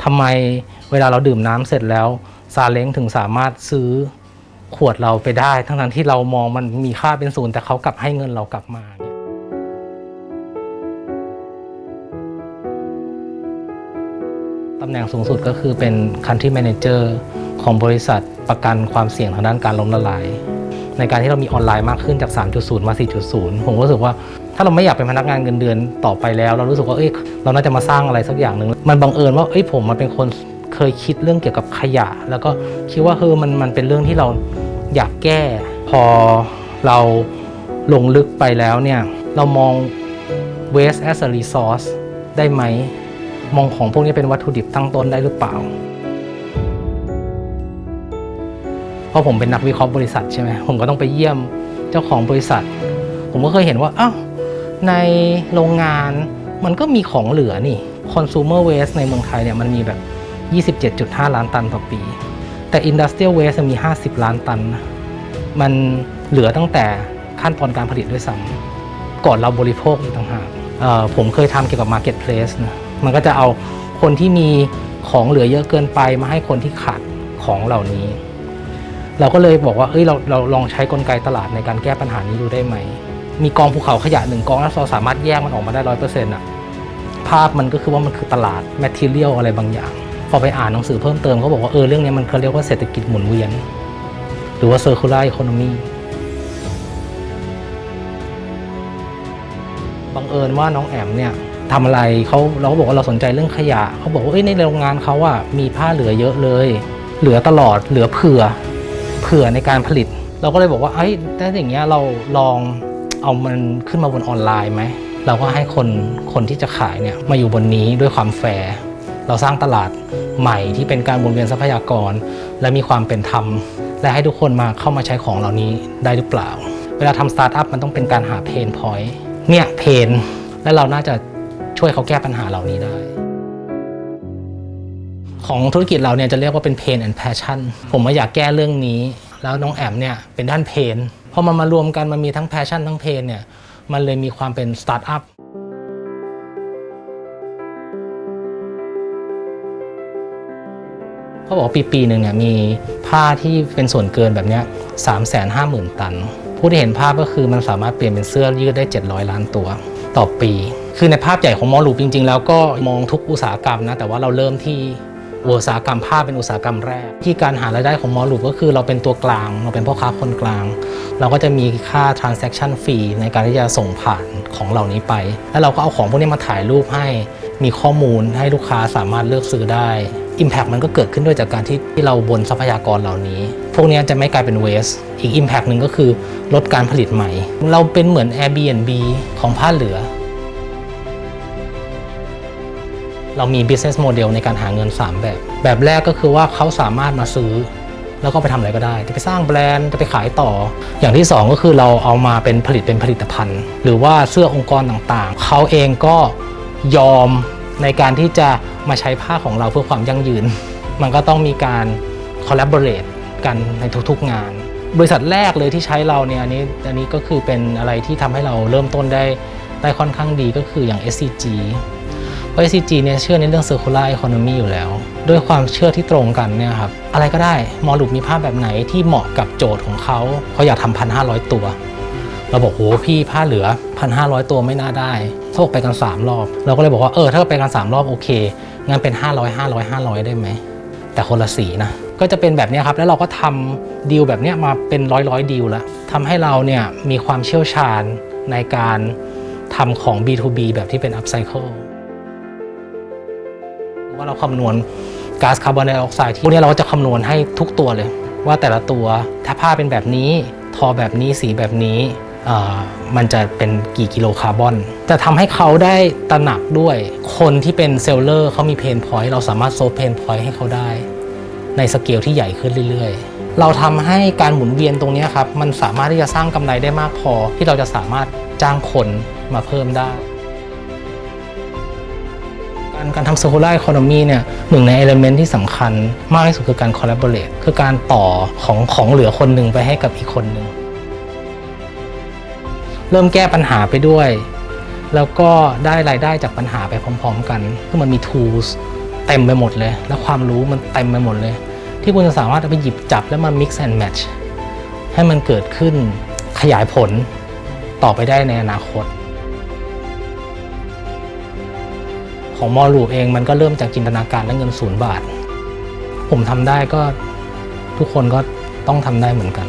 ทำไมเวลาเราดื่มน้ำเสร็จแล้วซาเล้งถึงสามารถซื้อขวดเราไปได้ทั้งที่เรามองมันมีค่าเป็นศูนย์แต่เขากลับให้เงินเรากลับมาตำแหน่งสูงสุดก็คือเป็น Country Manager ของบริษัทประกันความเสี่ยงทางด้านการล้มละลายในการที่เรามีออนไลน์มากขึ้นจาก 3.0 มา 4.0 ผมรู้สึกว่าถ้าเราไม่อยากเป็นพนักงานเงินเดือนต่อไปแล้วเรารู้สึกว่าเราน่าจะมาสร้างอะไรสักอย่างหนึ่งมันบังเอิญว่าผมมันเป็นคนเคยคิดเรื่องเกี่ยวกับขยะแล้วก็คิดว่ามันเป็นเรื่องที่เราอยากแก้พอเราลงลึกไปแล้วเนี่ยเรามอง waste as a resource ได้ไหมมองของพวกนี้เป็นวัตถุดิบตั้งต้นได้หรือเปล่าเพราะผมเป็นนักวิเคราะห์บริษัทใช่ไหมผมก็ต้องไปเยี่ยมเจ้าของบริษัทผมก็เคยเห็นว่าในโรงงานมันก็มีของเหลือนี่ consumer waste ในเมืองไทยเนี่ยมันมีแบบ 27.5 ล้านตันต่อปีแต่ industrial waste มี50 ล้านตันมันเหลือตั้งแต่ขั้นตอนการผลิตด้วยซ้ำก่อนเราบริโภคอีกต่างหากผมเคยทำเกี่ยวกับ marketplace นะมันก็จะเอาคนที่มีของเหลือเยอะเกินไปมาให้คนที่ขาดของเหล่านี้เราก็เลยบอกว่าเราลองใช้กลไกตลาดในการแก้ปัญหานี้ดูได้ไหมมีกองภูเขาขยะ1กองแล้วเราสามารถแยกมันออกมาได้ 100% ภาพมันก็คือว่ามันคือตลาด material อะไรบางอย่างพอไปอ่านหนังสือเพิ่มเติมเขาบอกว่าเรื่องนี้มันเขาเรียกว่าเศรษฐกิจหมุนเวียนหรือว่า circular economy บังเอิญว่าน้องแอมเนี่ยทำอะไรเราก็บอกว่าเราสนใจเรื่องขยะเขาบอกว่าในโรงงานเขามีผ้าเหลือเยอะเลยเหลือตลอดเหลือเผื่อในการผลิตเราก็เลยบอกว่าถ้าอย่างเงี้ยเราลองเอามันขึ้นมาบนออนไลน์ไหมเราก็ให้คนที่จะขายเนี่ยมาอยู่บนนี้ด้วยความแฟร์เราสร้างตลาดใหม่ที่เป็นการหมุนเวียนทรัพยากรและมีความเป็นธรรมและให้ทุกคนมาเข้ามาใช้ของเหล่านี้ได้หรือเปล่าเวลาทำสตาร์ทอัพมันต้องเป็นการหาเพนพอยต์เนี่ยเพนและเราน่าจะช่วยเขาแก้ปัญหาเหล่านี้ได้ของธุรกิจเราเนี่ยจะเรียกว่าเป็น Pain and Passion ผมอยากแก้เรื่องนี้แล้วน้องแอมเนี่ยเป็นด้าน Pain พอมันมารวมกันมันมีทั้ง Passion ทั้ง Pain เนี่ยมันเลยมีความเป็นสตาร์ทอัพเขาบอกปีหนึ่งเนี่ยมีผ้าที่เป็นส่วนเกินแบบนี้ 350,000 ตันผู้ที่เห็นภาพก็คือมันสามารถเปลี่ยนเป็นเสื้อยืดได้700 ล้านตัวต่อปีคือในภาพใหญ่ของมอลลูปจริงๆแล้วก็มองทุกอุตสาหกรรมนะแต่ว่าเราเริ่มที่อุตสาหกรรมผ้าเป็นอุตสาหกรรมแรกที่การหารายได้ของมอลลูปก็คือเราเป็นตัวกลางเราเป็นพ่อค้าคนกลางเราก็จะมีค่า transaction fee ในการที่จะส่งผ่านของเหล่านี้ไปแล้วเราก็เอาของพวกนี้มาถ่ายรูปให้มีข้อมูลให้ลูกค้าสามารถเลือกซื้อได้ Impact มันก็เกิดขึ้นด้วยจากการที่เราบนทรัพยากรเหล่านี้พวกนี้จะไม่กลายเป็น waste อีก Impact หนึ่งก็คือลดการผลิตใหม่เราเป็นเหมือน Airbnb ของผ้าเหลือเรามี business model ในการหาเงิน3แบบแรกก็คือว่าเขาสามารถมาซื้อแล้วก็ไปทำอะไรก็ได้จะไปสร้างแบรนด์จะไปขายต่ออย่างที่2ก็คือเราเอามาเป็นผลิตภัณฑ์หรือว่าเสื้อองค์กรต่างๆเขาเองก็ยอมในการที่จะมาใช้ผ้าของเราเพื่อความยั่งยืนมันก็ต้องมีการ collaborate กันในทุกๆงานบริษัทแรกเลยที่ใช้เราเนี่ยอันนี้ก็คือเป็นอะไรที่ทำให้เราเริ่มต้นได้ค่อนข้างดีก็คืออย่าง SCG SCG เนี่ยเชื่อในเรื่อง circular economy อยู่แล้วด้วยความเชื่อที่ตรงกันเนี่ยครับอะไรก็ได้มอลลูปมีผ้าแบบไหนที่เหมาะกับโจทย์ของเขาอยากทำ 1,500 ตัวเราบอกโหพี่ผ้าเหลือ 1,500 ตัวไม่น่าได้ถ้าออกไปกัน3รอบเราก็เลยบอกว่าถ้าไปกัน3รอบโอเคงั้นเป็น500 ได้ไหมแต่คนละสีนะก็จะเป็นแบบนี้ครับแล้วเราก็ทำดีลแบบนี้มาเป็นร้อยดีลแล้วทำให้เราเนี่ยมีความเชี่ยวชาญในการทำของ B2B แบบที่เป็น upcycleว่าเราคำนวณก๊าซคาร์บอนไดออกไซด์ที่พวกนี้เราก็จะคำนวณให้ทุกตัวเลยว่าแต่ละตัวถ้าผ้าเป็นแบบนี้ทอแบบนี้สีแบบนี้มันจะเป็นกี่กิโลคาร์บอนจะทำให้เขาได้ตระหนักด้วยคนที่เป็นเซลเลอร์เขามีเพนพอยต์เราสามารถโซฟเพนพอยต์ให้เขาได้ในสเกลที่ใหญ่ขึ้นเรื่อยๆเราทำให้การหมุนเวียนตรงนี้ครับมันสามารถที่จะสร้างกำไรได้มากพอที่เราจะสามารถจ้างคนมาเพิ่มได้การทำ circular economy เนี่ยหนึ่งใน element ที่สำคัญมากที่สุดคือการ collaborate คือการต่อของเหลือคนหนึ่งไปให้กับอีกคนหนึ่งเริ่มแก้ปัญหาไปด้วยแล้วก็ได้รายได้จากปัญหาไปพร้อมๆกันคือมันมี tools เต็มไปหมดเลยและความรู้มันเต็มไปหมดเลยที่คุณจะสามารถเอาไปหยิบจับแล้วมา mix and match ให้มันเกิดขึ้นขยายผลต่อไปได้ในอนาคตของมอลูปเองมันก็เริ่มจากจินตนาการและเงิน0 บาทผมทำได้ก็ทุกคนก็ต้องทำได้เหมือนกัน